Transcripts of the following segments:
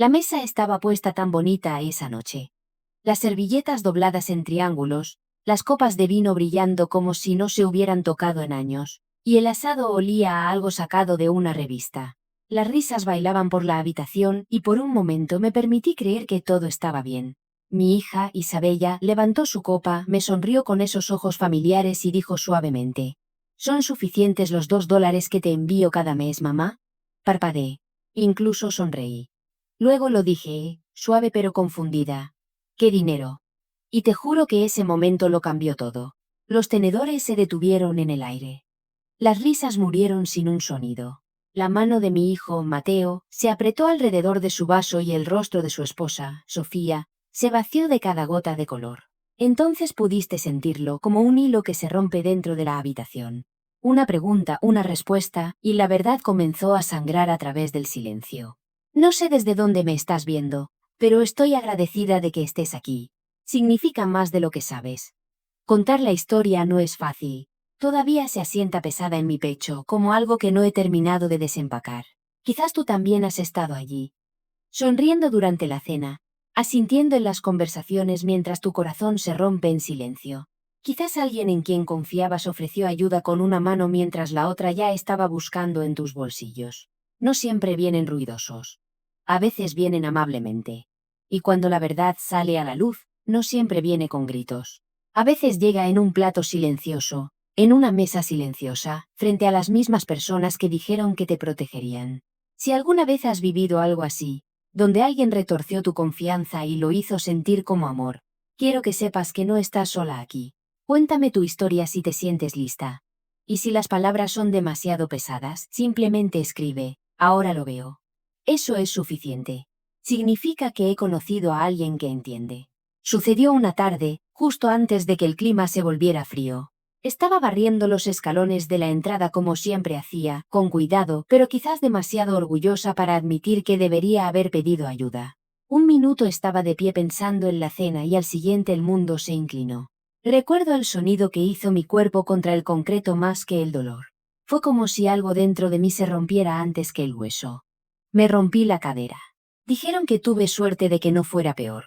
La mesa estaba puesta tan bonita esa noche. Las servilletas dobladas en triángulos, las copas de vino brillando como si no se hubieran tocado en años, y el asado olía a algo sacado de una revista. Las risas bailaban por la habitación y por un momento me permití creer que todo estaba bien. Mi hija, Isabella, levantó su copa, me sonrió con esos ojos familiares y dijo suavemente: ¿Son suficientes los $2 que te envío cada mes, mamá? Parpadeé. Incluso sonreí. Luego lo dije, suave pero confundida. ¿Qué dinero? Y te juro que ese momento lo cambió todo. Los tenedores se detuvieron en el aire. Las risas murieron sin un sonido. La mano de mi hijo, Mateo, se apretó alrededor de su vaso y el rostro de su esposa, Sofía, se vació de cada gota de color. Entonces pudiste sentirlo como un hilo que se rompe dentro de la habitación. Una pregunta, una respuesta, y la verdad comenzó a sangrar a través del silencio. No sé desde dónde me estás viendo, pero estoy agradecida de que estés aquí. Significa más de lo que sabes. Contar la historia no es fácil. Todavía se asienta pesada en mi pecho, como algo que no he terminado de desempacar. Quizás tú también has estado allí. Sonriendo durante la cena, asintiendo en las conversaciones mientras tu corazón se rompe en silencio. Quizás alguien en quien confiabas ofreció ayuda con una mano mientras la otra ya estaba buscando en tus bolsillos. No siempre vienen ruidosos. A veces vienen amablemente. Y cuando la verdad sale a la luz, no siempre viene con gritos. A veces llega en un plato silencioso, en una mesa silenciosa, frente a las mismas personas que dijeron que te protegerían. Si alguna vez has vivido algo así, donde alguien retorció tu confianza y lo hizo sentir como amor, quiero que sepas que no estás sola aquí. Cuéntame tu historia si te sientes lista. Y si las palabras son demasiado pesadas, simplemente escribe: ahora lo veo. Eso es suficiente. Significa que he conocido a alguien que entiende. Sucedió una tarde, justo antes de que el clima se volviera frío. Estaba barriendo los escalones de la entrada como siempre hacía, con cuidado, pero quizás demasiado orgullosa para admitir que debería haber pedido ayuda. Un minuto estaba de pie pensando en la cena y al siguiente el mundo se inclinó. Recuerdo el sonido que hizo mi cuerpo contra el concreto más que el dolor. Fue como si algo dentro de mí se rompiera antes que el hueso. Me rompí la cadera. Dijeron que tuve suerte de que no fuera peor.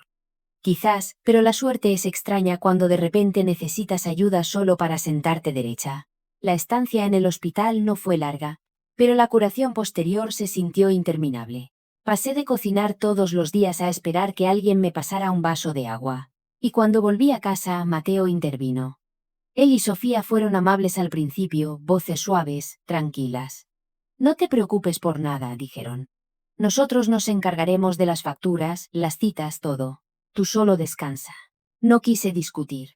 Quizás, pero la suerte es extraña cuando de repente necesitas ayuda solo para sentarte derecha. La estancia en el hospital no fue larga, pero la curación posterior se sintió interminable. Pasé de cocinar todos los días a esperar que alguien me pasara un vaso de agua. Y cuando volví a casa, Mateo intervino. Él y Sofía fueron amables al principio, voces suaves, tranquilas. No te preocupes por nada, dijeron. Nosotros nos encargaremos de las facturas, las citas, todo. Tú solo descansa. No quise discutir.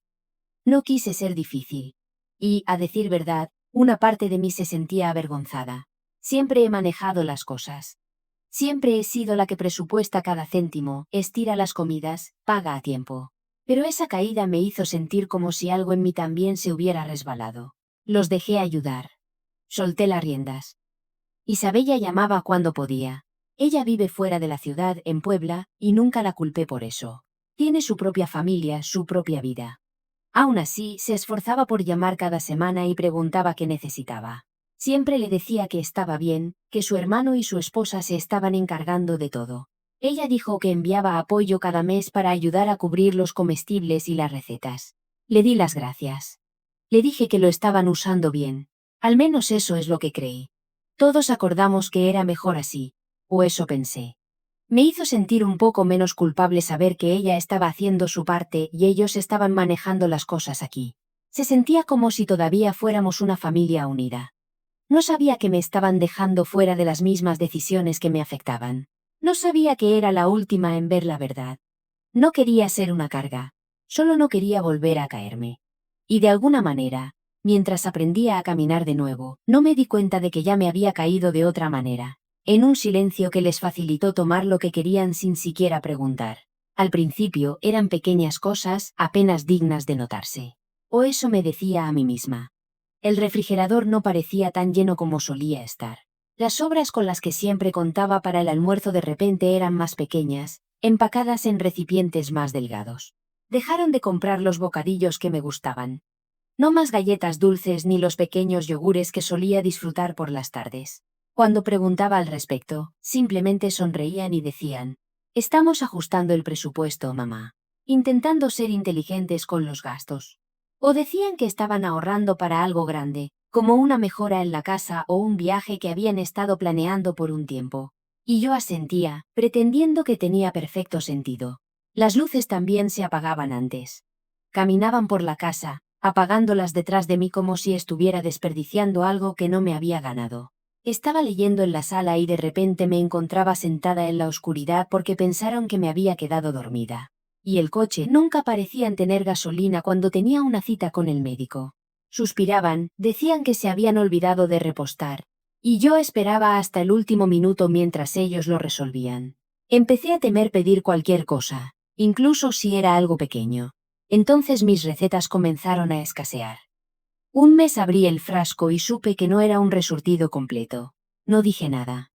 No quise ser difícil. Y, a decir verdad, una parte de mí se sentía avergonzada. Siempre he manejado las cosas. Siempre he sido la que presupuesta cada céntimo, estira las comidas, paga a tiempo. Pero esa caída me hizo sentir como si algo en mí también se hubiera resbalado. Los dejé ayudar. Solté las riendas. Isabella llamaba cuando podía. Ella vive fuera de la ciudad, en Puebla, y nunca la culpé por eso. Tiene su propia familia, su propia vida. Aún así, se esforzaba por llamar cada semana y preguntaba qué necesitaba. Siempre le decía que estaba bien, que su hermano y su esposa se estaban encargando de todo. Ella dijo que enviaba apoyo cada mes para ayudar a cubrir los comestibles y las recetas. Le di las gracias. Le dije que lo estaban usando bien. Al menos eso es lo que creí. Todos acordamos que era mejor así, o eso pensé. Me hizo sentir un poco menos culpable saber que ella estaba haciendo su parte y ellos estaban manejando las cosas aquí. Se sentía como si todavía fuéramos una familia unida. No sabía que me estaban dejando fuera de las mismas decisiones que me afectaban. No sabía que era la última en ver la verdad. No quería ser una carga. Solo no quería volver a caerme. Y de alguna manera, mientras aprendía a caminar de nuevo, no me di cuenta de que ya me había caído de otra manera, en un silencio que les facilitó tomar lo que querían sin siquiera preguntar. Al principio eran pequeñas cosas, apenas dignas de notarse. O eso me decía a mí misma. El refrigerador no parecía tan lleno como solía estar. Las sobras con las que siempre contaba para el almuerzo de repente eran más pequeñas, empacadas en recipientes más delgados. Dejaron de comprar los bocadillos que me gustaban. No más galletas dulces ni los pequeños yogures que solía disfrutar por las tardes. Cuando preguntaba al respecto, simplemente sonreían y decían: Estamos ajustando el presupuesto, mamá. Intentando ser inteligentes con los gastos. O decían que estaban ahorrando para algo grande, como una mejora en la casa o un viaje que habían estado planeando por un tiempo. Y yo asentía, pretendiendo que tenía perfecto sentido. Las luces también se apagaban antes. Caminaban por la casa, apagándolas detrás de mí como si estuviera desperdiciando algo que no me había ganado. Estaba leyendo en la sala y de repente me encontraba sentada en la oscuridad porque pensaron que me había quedado dormida. Y el coche nunca parecían tener gasolina cuando tenía una cita con el médico. Suspiraban, decían que se habían olvidado de repostar. Y yo esperaba hasta el último minuto mientras ellos lo resolvían. Empecé a temer pedir cualquier cosa, incluso si era algo pequeño. Entonces mis recetas comenzaron a escasear. Un mes abrí el frasco y supe que no era un resurtido completo. No dije nada.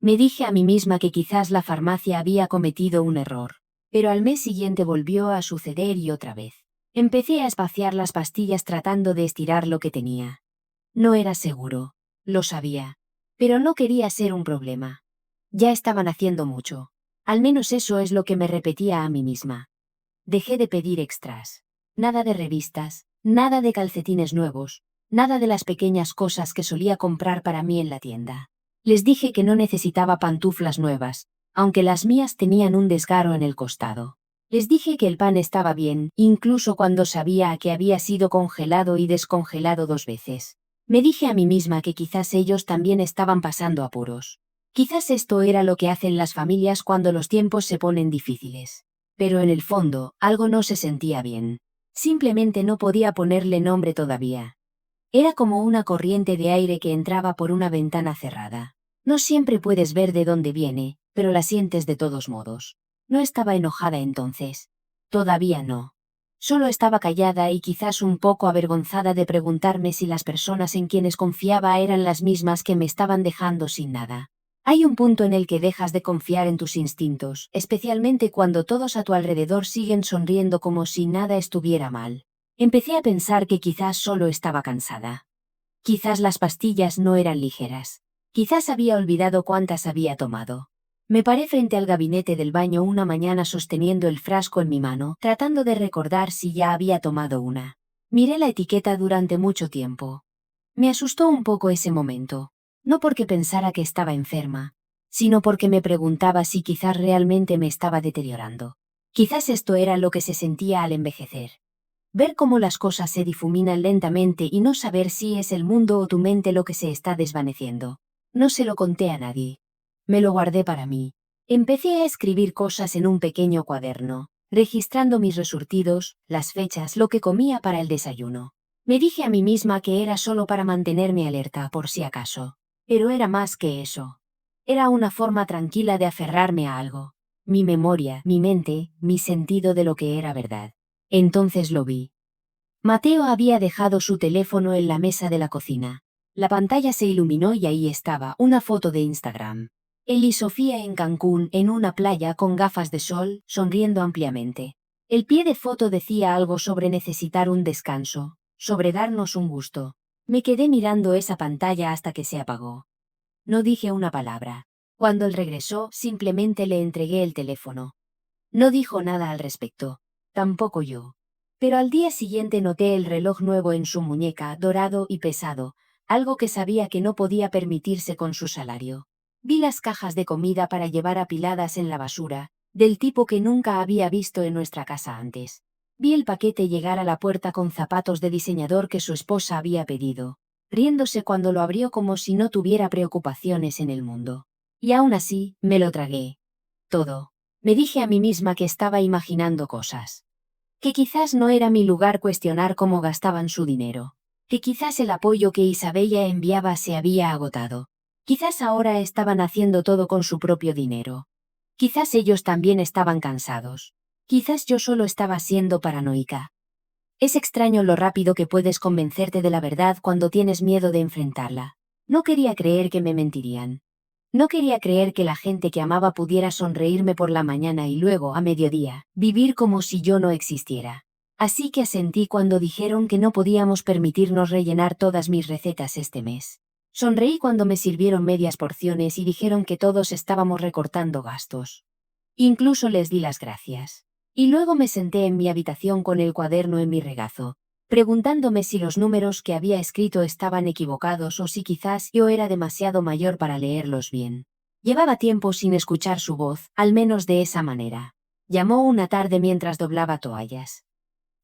Me dije a mí misma que quizás la farmacia había cometido un error. Pero al mes siguiente volvió a suceder y otra vez. Empecé a espaciar las pastillas tratando de estirar lo que tenía. No era seguro. Lo sabía. Pero no quería ser un problema. Ya estaban haciendo mucho. Al menos eso es lo que me repetía a mí misma. Dejé de pedir extras. Nada de revistas, nada de calcetines nuevos, nada de las pequeñas cosas que solía comprar para mí en la tienda. Les dije que no necesitaba pantuflas nuevas, aunque las mías tenían un desgarro en el costado. Les dije que el pan estaba bien, incluso cuando sabía que había sido congelado y descongelado 2 veces. Me dije a mí misma que quizás ellos también estaban pasando apuros. Quizás esto era lo que hacen las familias cuando los tiempos se ponen difíciles. Pero en el fondo, algo no se sentía bien. Simplemente no podía ponerle nombre todavía. Era como una corriente de aire que entraba por una ventana cerrada. No siempre puedes ver de dónde viene, pero la sientes de todos modos. No estaba enojada entonces. Todavía no. Solo estaba callada y quizás un poco avergonzada de preguntarme si las personas en quienes confiaba eran las mismas que me estaban dejando sin nada. Hay un punto en el que dejas de confiar en tus instintos, especialmente cuando todos a tu alrededor siguen sonriendo como si nada estuviera mal. Empecé a pensar que quizás solo estaba cansada. Quizás las pastillas no eran ligeras. Quizás había olvidado cuántas había tomado. Me paré frente al gabinete del baño una mañana sosteniendo el frasco en mi mano, tratando de recordar si ya había tomado una. Miré la etiqueta durante mucho tiempo. Me asustó un poco ese momento. No porque pensara que estaba enferma, sino porque me preguntaba si quizás realmente me estaba deteriorando. Quizás esto era lo que se sentía al envejecer. Ver cómo las cosas se difuminan lentamente y no saber si es el mundo o tu mente lo que se está desvaneciendo. No se lo conté a nadie. Me lo guardé para mí. Empecé a escribir cosas en un pequeño cuaderno, registrando mis resurtidos, las fechas, lo que comía para el desayuno. Me dije a mí misma que era solo para mantenerme alerta por si acaso. Pero era más que eso. Era una forma tranquila de aferrarme a algo. Mi memoria, mi mente, mi sentido de lo que era verdad. Entonces lo vi. Mateo había dejado su teléfono en la mesa de la cocina. La pantalla se iluminó y ahí estaba, una foto de Instagram. Él y Sofía en Cancún, en una playa con gafas de sol, sonriendo ampliamente. El pie de foto decía algo sobre necesitar un descanso, sobre darnos un gusto. Me quedé mirando esa pantalla hasta que se apagó. No dije una palabra. Cuando él regresó, simplemente le entregué el teléfono. No dijo nada al respecto. Tampoco yo. Pero al día siguiente noté el reloj nuevo en su muñeca, dorado y pesado, algo que sabía que no podía permitirse con su salario. Vi las cajas de comida para llevar apiladas en la basura, del tipo que nunca había visto en nuestra casa antes. Vi el paquete llegar a la puerta con zapatos de diseñador que su esposa había pedido, riéndose cuando lo abrió como si no tuviera preocupaciones en el mundo. Y aún así, me lo tragué. Todo. Me dije a mí misma que estaba imaginando cosas. Que quizás no era mi lugar cuestionar cómo gastaban su dinero. Que quizás el apoyo que Isabella enviaba se había agotado. Quizás ahora estaban haciendo todo con su propio dinero. Quizás ellos también estaban cansados. Quizás yo solo estaba siendo paranoica. Es extraño lo rápido que puedes convencerte de la verdad cuando tienes miedo de enfrentarla. No quería creer que me mentirían. No quería creer que la gente que amaba pudiera sonreírme por la mañana y luego, a mediodía, vivir como si yo no existiera. Así que asentí cuando dijeron que no podíamos permitirnos rellenar todas mis recetas este mes. Sonreí cuando me sirvieron medias porciones y dijeron que todos estábamos recortando gastos. Incluso les di las gracias. Y luego me senté en mi habitación con el cuaderno en mi regazo, preguntándome si los números que había escrito estaban equivocados o si quizás yo era demasiado mayor para leerlos bien. Llevaba tiempo sin escuchar su voz, al menos de esa manera. Llamó una tarde mientras doblaba toallas.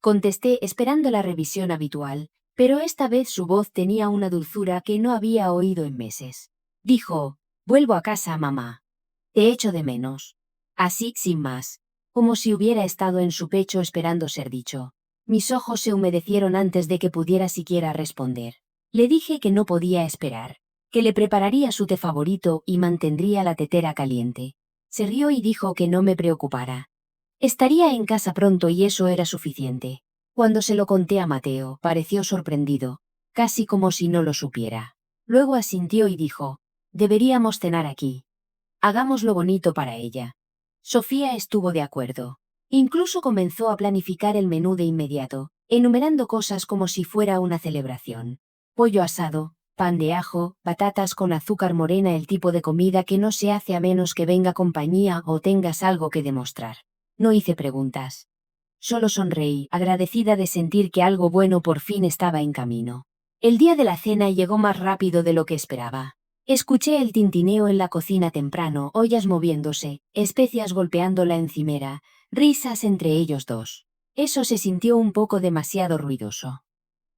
Contesté esperando la revisión habitual, pero esta vez su voz tenía una dulzura que no había oído en meses. Dijo: «Vuelvo a casa, mamá. Te echo de menos». Así, sin más, como si hubiera estado en su pecho esperando ser dicho. Mis ojos se humedecieron antes de que pudiera siquiera responder. Le dije que no podía esperar, que le prepararía su té favorito y mantendría la tetera caliente. Se rió y dijo que no me preocupara. Estaría en casa pronto y eso era suficiente. Cuando se lo conté a Mateo, pareció sorprendido, casi como si no lo supiera. Luego asintió y dijo: «Deberíamos cenar aquí. Hagámoslo bonito para ella». Sofía estuvo de acuerdo. Incluso comenzó a planificar el menú de inmediato, enumerando cosas como si fuera una celebración. Pollo asado, pan de ajo, patatas con azúcar morena, el tipo de comida que no se hace a menos que venga compañía o tengas algo que demostrar. No hice preguntas. Solo sonreí, agradecida de sentir que algo bueno por fin estaba en camino. El día de la cena llegó más rápido de lo que esperaba. Escuché el tintineo en la cocina temprano, ollas moviéndose, especias golpeando la encimera, risas entre ellos dos. Eso se sintió un poco demasiado ruidoso.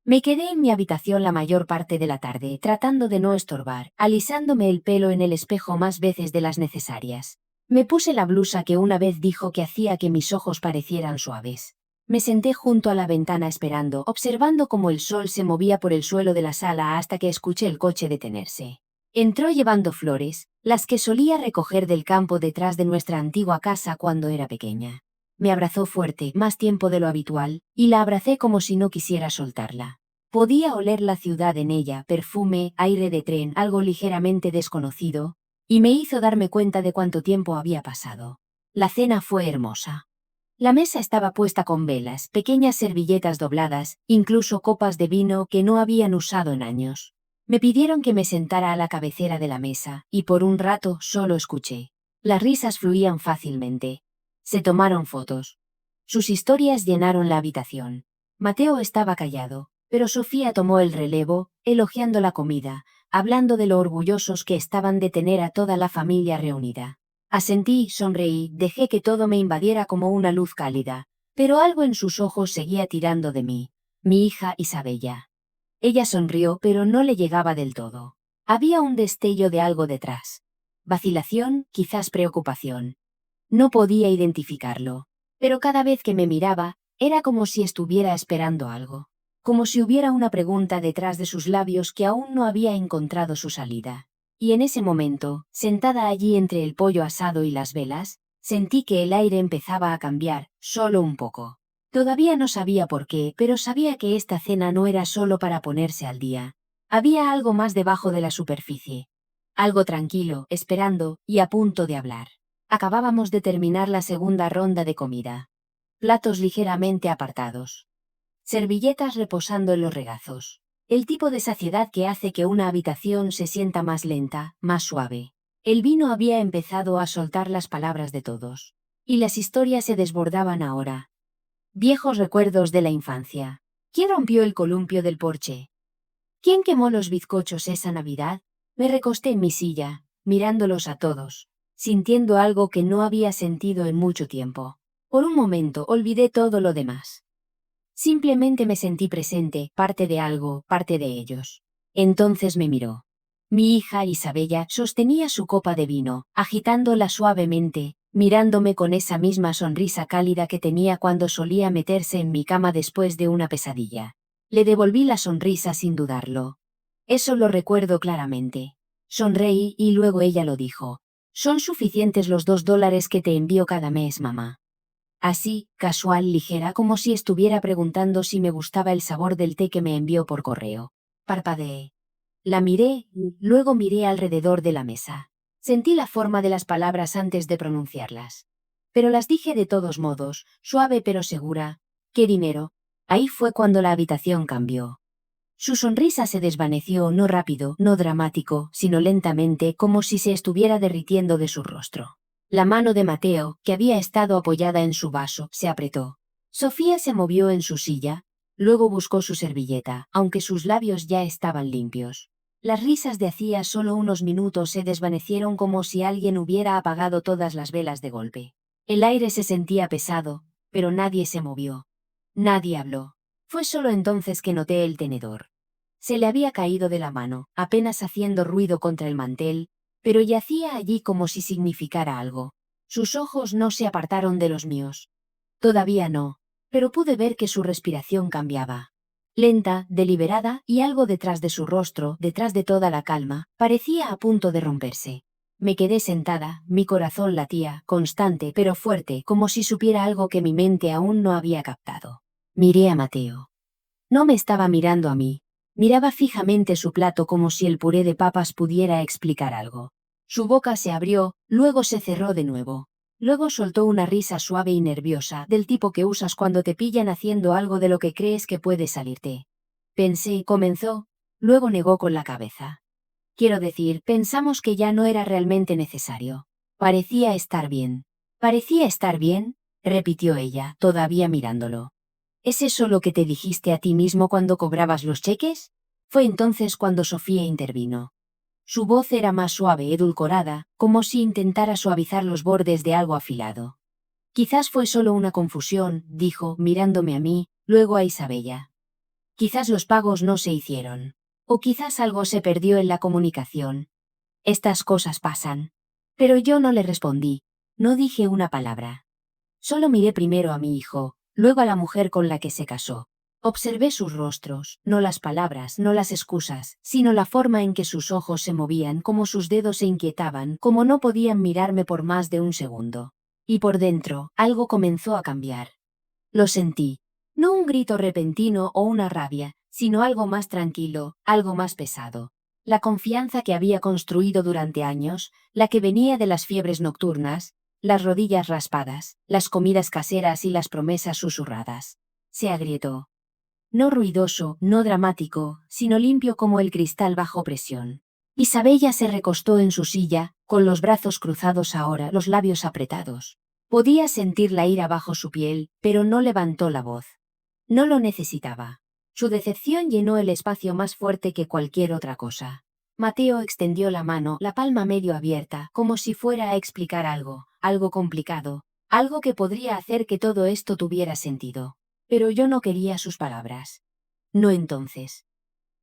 Me quedé en mi habitación la mayor parte de la tarde, tratando de no estorbar, alisándome el pelo en el espejo más veces de las necesarias. Me puse la blusa que una vez dijo que hacía que mis ojos parecieran suaves. Me senté junto a la ventana esperando, observando cómo el sol se movía por el suelo de la sala hasta que escuché el coche detenerse. Entró llevando flores, las que solía recoger del campo detrás de nuestra antigua casa cuando era pequeña. Me abrazó fuerte, más tiempo de lo habitual, y la abracé como si no quisiera soltarla. Podía oler la ciudad en ella, perfume, aire de tren, algo ligeramente desconocido, y me hizo darme cuenta de cuánto tiempo había pasado. La cena fue hermosa. La mesa estaba puesta con velas, pequeñas servilletas dobladas, incluso copas de vino que no habían usado en años. Me pidieron que me sentara a la cabecera de la mesa, y por un rato solo escuché. Las risas fluían fácilmente. Se tomaron fotos. Sus historias llenaron la habitación. Mateo estaba callado, pero Sofía tomó el relevo, elogiando la comida, hablando de lo orgullosos que estaban de tener a toda la familia reunida. Asentí, sonreí, dejé que todo me invadiera como una luz cálida, pero algo en sus ojos seguía tirando de mí. Mi hija Isabella. Ella sonrió, pero no le llegaba del todo. Había un destello de algo detrás. Vacilación, quizás preocupación. No podía identificarlo. Pero cada vez que me miraba, era como si estuviera esperando algo. Como si hubiera una pregunta detrás de sus labios que aún no había encontrado su salida. Y en ese momento, sentada allí entre el pollo asado y las velas, sentí que el aire empezaba a cambiar, solo un poco. Todavía no sabía por qué, pero sabía que esta cena no era solo para ponerse al día. Había algo más debajo de la superficie. Algo tranquilo, esperando, y a punto de hablar. Acabábamos de terminar la segunda ronda de comida. Platos ligeramente apartados. Servilletas reposando en los regazos. El tipo de saciedad que hace que una habitación se sienta más lenta, más suave. El vino había empezado a soltar las palabras de todos. Y las historias se desbordaban ahora. Viejos recuerdos de la infancia. ¿Quién rompió el columpio del porche? ¿Quién quemó los bizcochos esa Navidad? Me recosté en mi silla, mirándolos a todos, sintiendo algo que no había sentido en mucho tiempo. Por un momento olvidé todo lo demás. Simplemente me sentí presente, parte de algo, parte de ellos. Entonces me miró. Mi hija Isabella sostenía su copa de vino, agitándola suavemente, mirándome con esa misma sonrisa cálida que tenía cuando solía meterse en mi cama después de una pesadilla. Le devolví la sonrisa sin dudarlo. Eso lo recuerdo claramente. Sonreí y luego ella lo dijo. «Son suficientes los $2 que te envío cada mes, mamá». Así, casual, ligera, como si estuviera preguntando si me gustaba el sabor del té que me envió por correo. Parpadeé. La miré, luego miré alrededor de la mesa. Sentí la forma de las palabras antes de pronunciarlas. Pero las dije de todos modos, suave pero segura. «¿Qué dinero?» Ahí fue cuando la habitación cambió. Su sonrisa se desvaneció, no rápido, no dramático, sino lentamente, como si se estuviera derritiendo de su rostro. La mano de Mateo, que había estado apoyada en su vaso, se apretó. Sofía se movió en su silla, luego buscó su servilleta, aunque sus labios ya estaban limpios. Las risas de hacía solo unos minutos se desvanecieron como si alguien hubiera apagado todas las velas de golpe. El aire se sentía pesado, pero nadie se movió. Nadie habló. Fue solo entonces que noté el tenedor. Se le había caído de la mano, apenas haciendo ruido contra el mantel, pero yacía allí como si significara algo. Sus ojos no se apartaron de los míos. Todavía no, pero pude ver que su respiración cambiaba. Lenta, deliberada, y algo detrás de su rostro, detrás de toda la calma, parecía a punto de romperse. Me quedé sentada, mi corazón latía, constante pero fuerte, como si supiera algo que mi mente aún no había captado. Miré a Mateo. No me estaba mirando a mí. Miraba fijamente su plato como si el puré de papas pudiera explicar algo. Su boca se abrió, luego se cerró de nuevo. Luego soltó una risa suave y nerviosa, del tipo que usas cuando te pillan haciendo algo de lo que crees que puede salirte. Pensé, comenzó, luego negó con la cabeza. Quiero decir, pensamos que ya no era realmente necesario. Parecía estar bien. ¿Parecía estar bien?, repitió ella, todavía mirándolo. ¿Es eso lo que te dijiste a ti mismo cuando cobrabas los cheques? Fue entonces cuando Sofía intervino. Su voz era más suave, edulcorada, como si intentara suavizar los bordes de algo afilado. Quizás fue solo una confusión, dijo, mirándome a mí, luego a Isabella. Quizás los pagos no se hicieron. O quizás algo se perdió en la comunicación. Estas cosas pasan. Pero yo no le respondí. No dije una palabra. Solo miré primero a mi hijo, luego a la mujer con la que se casó. Observé sus rostros, no las palabras, no las excusas, sino la forma en que sus ojos se movían, cómo sus dedos se inquietaban, cómo no podían mirarme por más de un segundo. Y por dentro, algo comenzó a cambiar. Lo sentí. No un grito repentino o una rabia, sino algo más tranquilo, algo más pesado. La confianza que había construido durante años, la que venía de las fiebres nocturnas, las rodillas raspadas, las comidas caseras y las promesas susurradas. Se agrietó. No ruidoso, no dramático, sino limpio como el cristal bajo presión. Isabella se recostó en su silla, con los brazos cruzados ahora, los labios apretados. Podía sentir la ira bajo su piel, pero no levantó la voz. No lo necesitaba. Su decepción llenó el espacio más fuerte que cualquier otra cosa. Mateo extendió la mano, la palma medio abierta, como si fuera a explicar algo, algo complicado, algo que podría hacer que todo esto tuviera sentido. Pero yo no quería sus palabras. No entonces.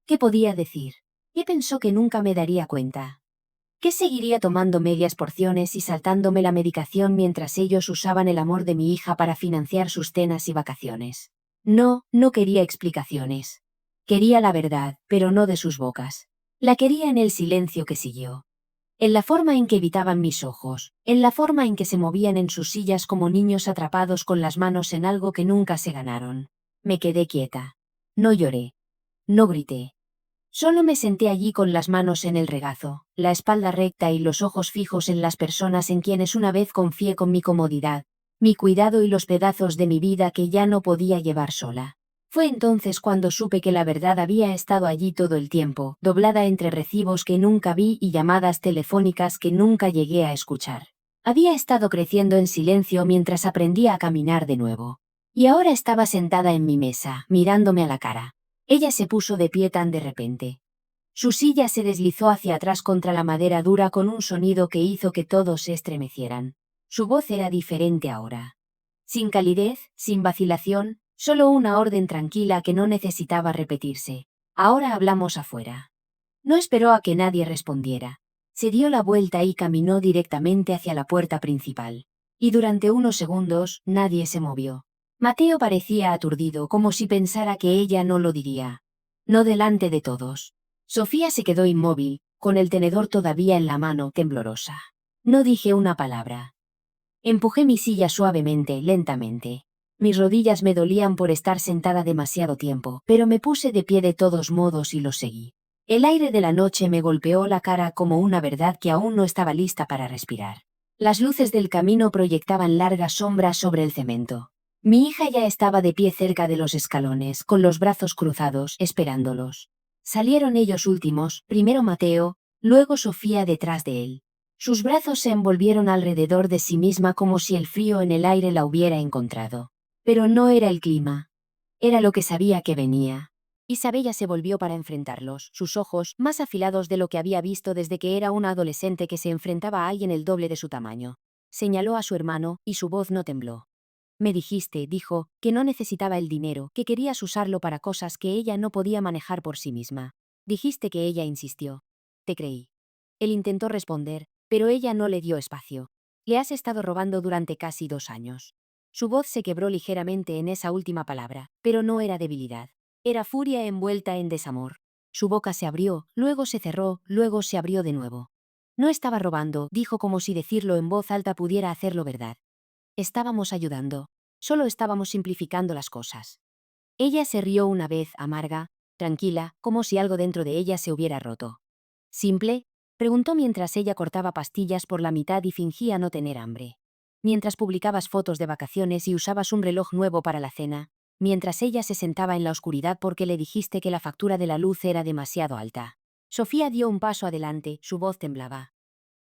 ¿Qué podía decir? ¿Qué pensó que nunca me daría cuenta? ¿Qué seguiría tomando medias porciones y saltándome la medicación mientras ellos usaban el amor de mi hija para financiar sus cenas y vacaciones? No, no quería explicaciones. Quería la verdad, pero no de sus bocas. La quería en el silencio que siguió. En la forma en que evitaban mis ojos, en la forma en que se movían en sus sillas como niños atrapados con las manos en algo que nunca se ganaron. Me quedé quieta. No lloré. No grité. Solo me senté allí con las manos en el regazo, la espalda recta y los ojos fijos en las personas en quienes una vez confié con mi comodidad, mi cuidado y los pedazos de mi vida que ya no podía llevar sola. Fue entonces cuando supe que la verdad había estado allí todo el tiempo, doblada entre recibos que nunca vi y llamadas telefónicas que nunca llegué a escuchar. Había estado creciendo en silencio mientras aprendía a caminar de nuevo. Y ahora estaba sentada en mi mesa, mirándome a la cara. Ella se puso de pie tan de repente. Su silla se deslizó hacia atrás contra la madera dura con un sonido que hizo que todos se estremecieran. Su voz era diferente ahora. Sin calidez, sin vacilación, solo una orden tranquila que no necesitaba repetirse. Ahora hablamos afuera. No esperó a que nadie respondiera. Se dio la vuelta y caminó directamente hacia la puerta principal. Y durante unos segundos, nadie se movió. Mateo parecía aturdido, como si pensara que ella no lo diría. No delante de todos. Sofía se quedó inmóvil, con el tenedor todavía en la mano, temblorosa. No dije una palabra. Empujé mi silla suavemente, lentamente. Mis rodillas me dolían por estar sentada demasiado tiempo, pero me puse de pie de todos modos y lo seguí. El aire de la noche me golpeó la cara como una verdad que aún no estaba lista para respirar. Las luces del camino proyectaban largas sombras sobre el cemento. Mi hija ya estaba de pie cerca de los escalones, con los brazos cruzados, esperándolos. Salieron ellos últimos, primero Mateo, luego Sofía detrás de él. Sus brazos se envolvieron alrededor de sí misma como si el frío en el aire la hubiera encontrado. Pero no era el clima. Era lo que sabía que venía. Isabella se volvió para enfrentarlos, sus ojos, más afilados de lo que había visto desde que era una adolescente que se enfrentaba a alguien el doble de su tamaño. Señaló a su hermano, y su voz no tembló. Me dijiste, dijo, que no necesitaba el dinero, que querías usarlo para cosas que ella no podía manejar por sí misma. Dijiste que ella insistió. Te creí. Él intentó responder, pero ella no le dio espacio. Le has estado robando durante casi 2 años. Su voz se quebró ligeramente en esa última palabra, pero no era debilidad. Era furia envuelta en desamor. Su boca se abrió, luego se cerró, luego se abrió de nuevo. No estaba robando, dijo como si decirlo en voz alta pudiera hacerlo verdad. Estábamos ayudando. Solo estábamos simplificando las cosas. Ella se rió una vez, amarga, tranquila, como si algo dentro de ella se hubiera roto. ¿Simple? Preguntó mientras ella cortaba pastillas por la mitad y fingía no tener hambre. Mientras publicabas fotos de vacaciones y usabas un reloj nuevo para la cena, mientras ella se sentaba en la oscuridad porque le dijiste que la factura de la luz era demasiado alta. Sofía dio un paso adelante, su voz temblaba.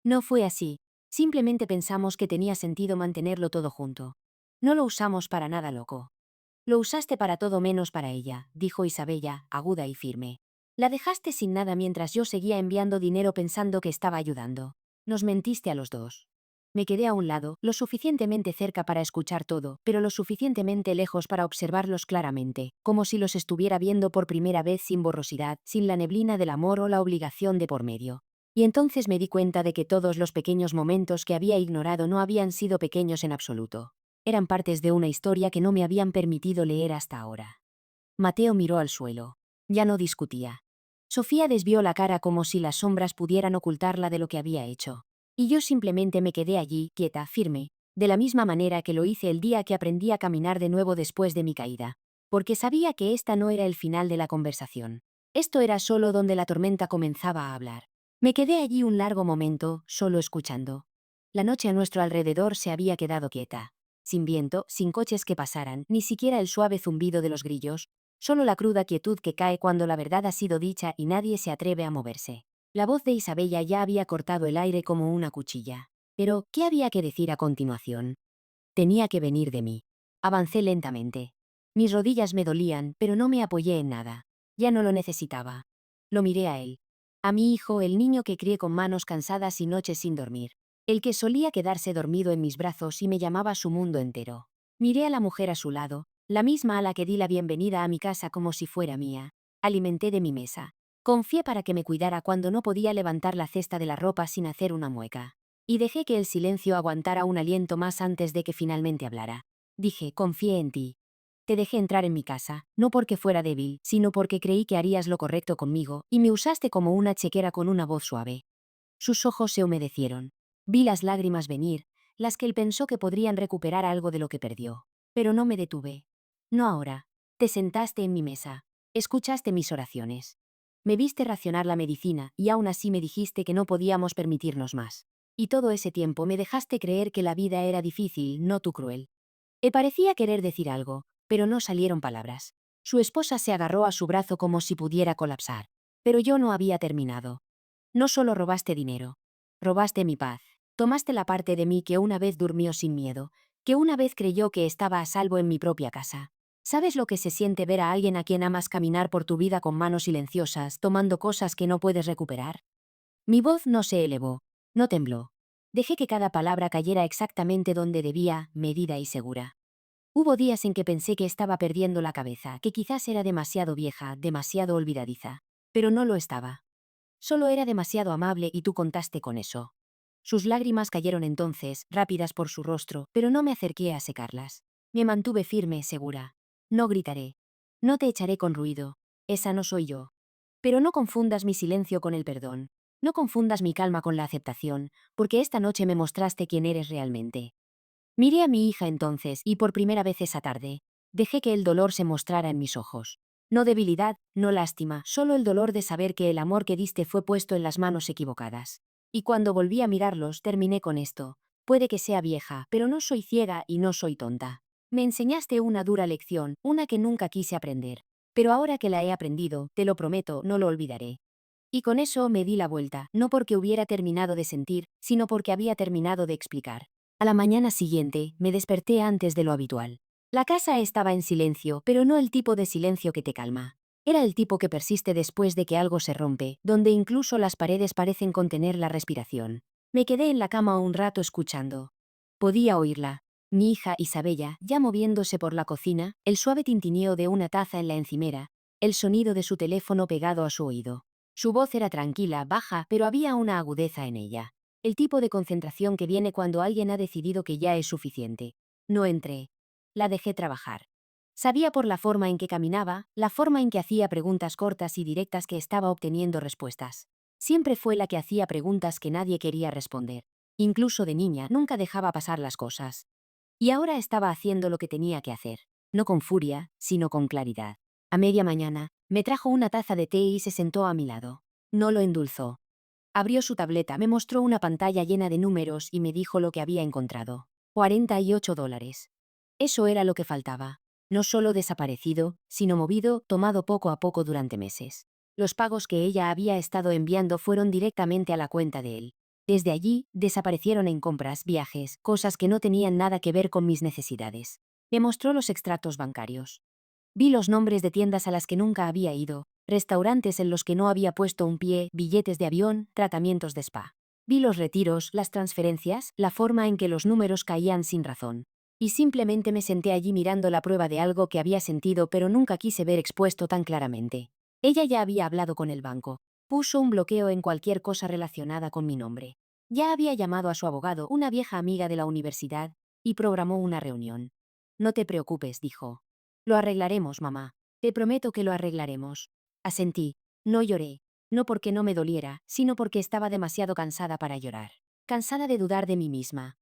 No fue así. Simplemente pensamos que tenía sentido mantenerlo todo junto. No lo usamos para nada loco. Lo usaste para todo menos para ella, dijo Isabella, aguda y firme. La dejaste sin nada mientras yo seguía enviando dinero pensando que estaba ayudando. Nos mentiste a los dos. Me quedé a un lado, lo suficientemente cerca para escuchar todo, pero lo suficientemente lejos para observarlos claramente, como si los estuviera viendo por primera vez sin borrosidad, sin la neblina del amor o la obligación de por medio. Y entonces me di cuenta de que todos los pequeños momentos que había ignorado no habían sido pequeños en absoluto. Eran partes de una historia que no me habían permitido leer hasta ahora. Mateo miró al suelo. Ya no discutía. Sofía desvió la cara como si las sombras pudieran ocultarla de lo que había hecho. Y yo simplemente me quedé allí, quieta, firme, de la misma manera que lo hice el día que aprendí a caminar de nuevo después de mi caída. Porque sabía que esta no era el final de la conversación. Esto era solo donde la tormenta comenzaba a hablar. Me quedé allí un largo momento, solo escuchando. La noche a nuestro alrededor se había quedado quieta. Sin viento, sin coches que pasaran, ni siquiera el suave zumbido de los grillos, solo la cruda quietud que cae cuando la verdad ha sido dicha y nadie se atreve a moverse. La voz de Isabella ya había cortado el aire como una cuchilla. Pero, ¿qué había que decir a continuación? Tenía que venir de mí. Avancé lentamente. Mis rodillas me dolían, pero no me apoyé en nada. Ya no lo necesitaba. Lo miré a él. A mi hijo, el niño que crié con manos cansadas y noches sin dormir. El que solía quedarse dormido en mis brazos y me llamaba su mundo entero. Miré a la mujer a su lado, la misma a la que di la bienvenida a mi casa como si fuera mía. Alimenté de mi mesa. Confié para que me cuidara cuando no podía levantar la cesta de la ropa sin hacer una mueca. Y dejé que el silencio aguantara un aliento más antes de que finalmente hablara. Dije, confié en ti. Te dejé entrar en mi casa, no porque fuera débil, sino porque creí que harías lo correcto conmigo, y me usaste como una chequera con una voz suave. Sus ojos se humedecieron. Vi las lágrimas venir, las que él pensó que podrían recuperar algo de lo que perdió. Pero no me detuve. No ahora. Te sentaste en mi mesa. Escuchaste mis oraciones. Me viste racionar la medicina y aún así me dijiste que no podíamos permitirnos más. Y todo ese tiempo me dejaste creer que la vida era difícil, no tú cruel. Parecía querer decir algo, pero no salieron palabras. Su esposa se agarró a su brazo como si pudiera colapsar. Pero yo no había terminado. No solo robaste dinero. Robaste mi paz. Tomaste la parte de mí que una vez durmió sin miedo, que una vez creyó que estaba a salvo en mi propia casa. ¿Sabes lo que se siente ver a alguien a quien amas caminar por tu vida con manos silenciosas, tomando cosas que no puedes recuperar? Mi voz no se elevó, no tembló. Dejé que cada palabra cayera exactamente donde debía, medida y segura. Hubo días en que pensé que estaba perdiendo la cabeza, que quizás era demasiado vieja, demasiado olvidadiza. Pero no lo estaba. Solo era demasiado amable y tú contaste con eso. Sus lágrimas cayeron entonces, rápidas por su rostro, pero no me acerqué a secarlas. Me mantuve firme, segura. No gritaré. No te echaré con ruido. Esa no soy yo. Pero no confundas mi silencio con el perdón. No confundas mi calma con la aceptación, porque esta noche me mostraste quién eres realmente. Miré a mi hija entonces y por primera vez esa tarde, dejé que el dolor se mostrara en mis ojos. No debilidad, no lástima, solo el dolor de saber que el amor que diste fue puesto en las manos equivocadas. Y cuando volví a mirarlos terminé con esto. Puede que sea vieja, pero no soy ciega y no soy tonta. Me enseñaste una dura lección, una que nunca quise aprender. Pero ahora que la he aprendido, te lo prometo, no lo olvidaré. Y con eso me di la vuelta, no porque hubiera terminado de sentir, sino porque había terminado de explicar. A la mañana siguiente, me desperté antes de lo habitual. La casa estaba en silencio, pero no el tipo de silencio que te calma. Era el tipo que persiste después de que algo se rompe, donde incluso las paredes parecen contener la respiración. Me quedé en la cama un rato escuchando. Podía oírla. Mi hija Isabella, ya moviéndose por la cocina, el suave tintineo de una taza en la encimera, el sonido de su teléfono pegado a su oído. Su voz era tranquila, baja, pero había una agudeza en ella. El tipo de concentración que viene cuando alguien ha decidido que ya es suficiente. No entré. La dejé trabajar. Sabía por la forma en que caminaba, la forma en que hacía preguntas cortas y directas que estaba obteniendo respuestas. Siempre fue la que hacía preguntas que nadie quería responder. Incluso de niña nunca dejaba pasar las cosas. Y ahora estaba haciendo lo que tenía que hacer. No con furia, sino con claridad. A media mañana, me trajo una taza de té y se sentó a mi lado. No lo endulzó. Abrió su tableta, me mostró una pantalla llena de números y me dijo lo que había encontrado. $48. Eso era lo que faltaba. No solo desaparecido, sino movido, tomado poco a poco durante meses. Los pagos que ella había estado enviando fueron directamente a la cuenta de él. Desde allí, desaparecieron en compras, viajes, cosas que no tenían nada que ver con mis necesidades. Me mostró los extractos bancarios. Vi los nombres de tiendas a las que nunca había ido, restaurantes en los que no había puesto un pie, billetes de avión, tratamientos de spa. Vi los retiros, las transferencias, la forma en que los números caían sin razón. Y simplemente me senté allí mirando la prueba de algo que había sentido pero nunca quise ver expuesto tan claramente. Ella ya había hablado con el banco. Puso un bloqueo en cualquier cosa relacionada con mi nombre. Ya había llamado a su abogado, una vieja amiga de la universidad, y programó una reunión. No te preocupes, dijo. Lo arreglaremos, mamá. Te prometo que lo arreglaremos. Asentí. No lloré. No porque no me doliera, sino porque estaba demasiado cansada para llorar. Cansada de dudar de mí misma.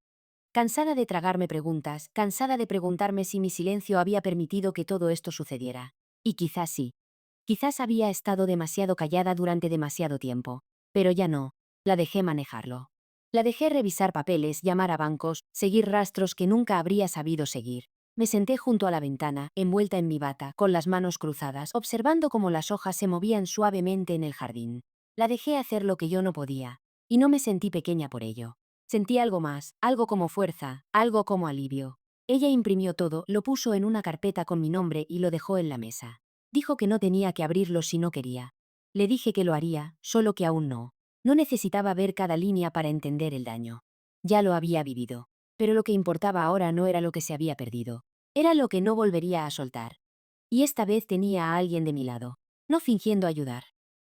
Cansada de tragarme preguntas, cansada de preguntarme si mi silencio había permitido que todo esto sucediera. Y quizás sí. Quizás había estado demasiado callada durante demasiado tiempo. Pero ya no. La dejé manejarlo. La dejé revisar papeles, llamar a bancos, seguir rastros que nunca habría sabido seguir. Me senté junto a la ventana, envuelta en mi bata, con las manos cruzadas, observando cómo las hojas se movían suavemente en el jardín. La dejé hacer lo que yo no podía. Y no me sentí pequeña por ello. Sentí algo más, algo como fuerza, algo como alivio. Ella imprimió todo, lo puso en una carpeta con mi nombre y lo dejó en la mesa. Dijo que no tenía que abrirlo si no quería. Le dije que lo haría, solo que aún no. No necesitaba ver cada línea para entender el daño. Ya lo había vivido. Pero lo que importaba ahora no era lo que se había perdido. Era lo que no volvería a soltar. Y esta vez tenía a alguien de mi lado. No fingiendo ayudar.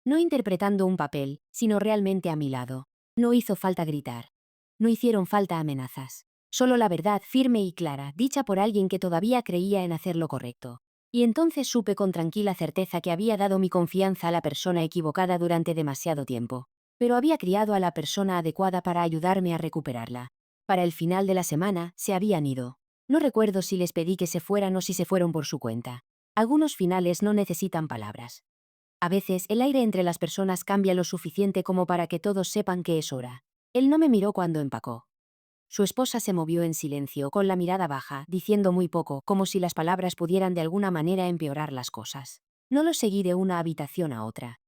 No interpretando un papel, sino realmente a mi lado. No hizo falta gritar. No hicieron falta amenazas. Solo la verdad firme y clara, dicha por alguien que todavía creía en hacer lo correcto. Y entonces supe con tranquila certeza que había dado mi confianza a la persona equivocada durante demasiado tiempo. Pero había criado a la persona adecuada para ayudarme a recuperarla. Para el final de la semana, se habían ido. No recuerdo si les pedí que se fueran o si se fueron por su cuenta. Algunos finales no necesitan palabras. A veces el aire entre las personas cambia lo suficiente como para que todos sepan que es hora. Él no me miró cuando empacó. Su esposa se movió en silencio, con la mirada baja, diciendo muy poco, como si las palabras pudieran de alguna manera empeorar las cosas. No los seguí de una habitación a otra.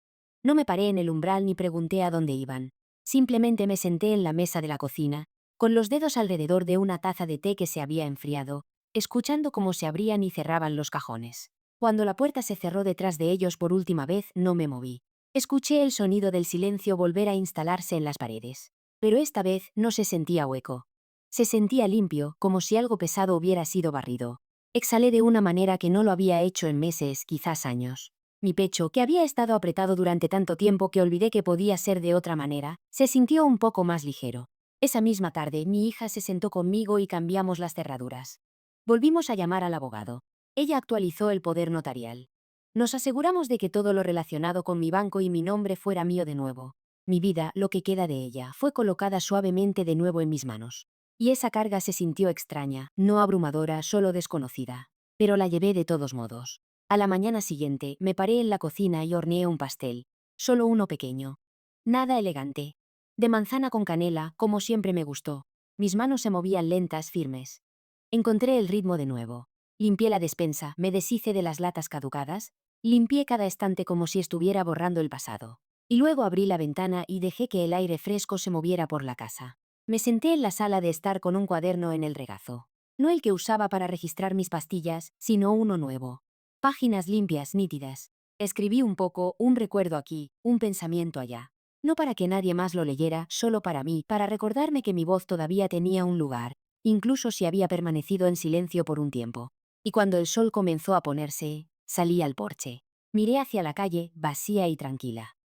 No me paré en el umbral ni pregunté a dónde iban. Simplemente me senté en la mesa de la cocina, con los dedos alrededor de una taza de té que se había enfriado, escuchando cómo se abrían y cerraban los cajones. Cuando la puerta se cerró detrás de ellos por última vez, no me moví. Escuché el sonido del silencio volver a instalarse en las paredes. Pero esta vez no se sentía hueco. Se sentía limpio, como si algo pesado hubiera sido barrido. Exhalé de una manera que no lo había hecho en meses, quizás años. Mi pecho, que había estado apretado durante tanto tiempo que olvidé que podía ser de otra manera, se sintió un poco más ligero. Esa misma tarde, mi hija se sentó conmigo y cambiamos las cerraduras. Volvimos a llamar al abogado. Ella actualizó el poder notarial. Nos aseguramos de que todo lo relacionado con mi banco y mi nombre fuera mío de nuevo. Mi vida, lo que queda de ella, fue colocada suavemente de nuevo en mis manos. Y esa carga se sintió extraña, no abrumadora, solo desconocida. Pero la llevé de todos modos. A la mañana siguiente, me paré en la cocina y horneé un pastel. Solo uno pequeño. Nada elegante. De manzana con canela, como siempre me gustó. Mis manos se movían lentas, firmes. Encontré el ritmo de nuevo. Limpié la despensa, me deshice de las latas caducadas, limpié cada estante como si estuviera borrando el pasado. Y luego abrí la ventana y dejé que el aire fresco se moviera por la casa. Me senté en la sala de estar con un cuaderno en el regazo. No el que usaba para registrar mis pastillas, sino uno nuevo. Páginas limpias, nítidas. Escribí un poco, un recuerdo aquí, un pensamiento allá. No para que nadie más lo leyera, solo para mí, para recordarme que mi voz todavía tenía un lugar, incluso si había permanecido en silencio por un tiempo. Y cuando el sol comenzó a ponerse, salí al porche. Miré hacia la calle, vacía y tranquila.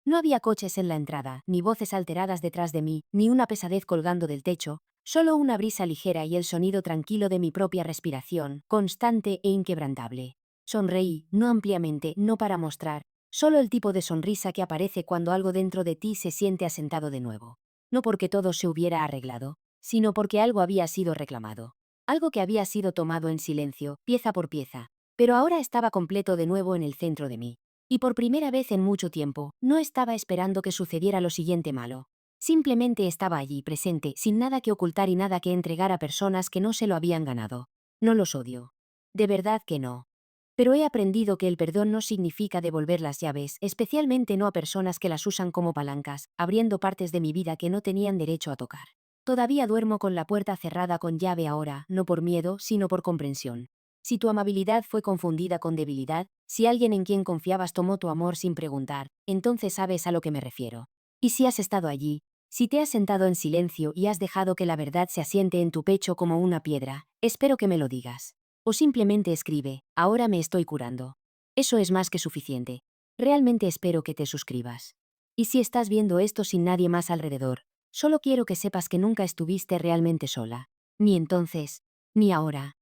No había coches en la entrada, ni voces alteradas detrás de mí, ni una pesadez colgando del techo, solo una brisa ligera y el sonido tranquilo de mi propia respiración, constante e inquebrantable. Sonreí, no ampliamente, no para mostrar, solo el tipo de sonrisa que aparece cuando algo dentro de ti se siente asentado de nuevo. No porque todo se hubiera arreglado, sino porque algo había sido reclamado. Algo que había sido tomado en silencio, pieza por pieza, pero ahora estaba completo de nuevo en el centro de mí. Y por primera vez en mucho tiempo, no estaba esperando que sucediera lo siguiente malo. Simplemente estaba allí, presente, sin nada que ocultar y nada que entregar a personas que no se lo habían ganado. No los odio. De verdad que no. Pero he aprendido que el perdón no significa devolver las llaves, especialmente no a personas que las usan como palancas, abriendo partes de mi vida que no tenían derecho a tocar. Todavía duermo con la puerta cerrada con llave ahora, no por miedo, sino por comprensión. Si tu amabilidad fue confundida con debilidad, si alguien en quien confiabas tomó tu amor sin preguntar, entonces sabes a lo que me refiero. Y si has estado allí, si te has sentado en silencio y has dejado que la verdad se asiente en tu pecho como una piedra, espero que me lo digas. O simplemente escribe, ahora me estoy curando. Eso es más que suficiente. Realmente espero que te suscribas. Y si estás viendo esto sin nadie más alrededor, solo quiero que sepas que nunca estuviste realmente sola. Ni entonces, ni ahora.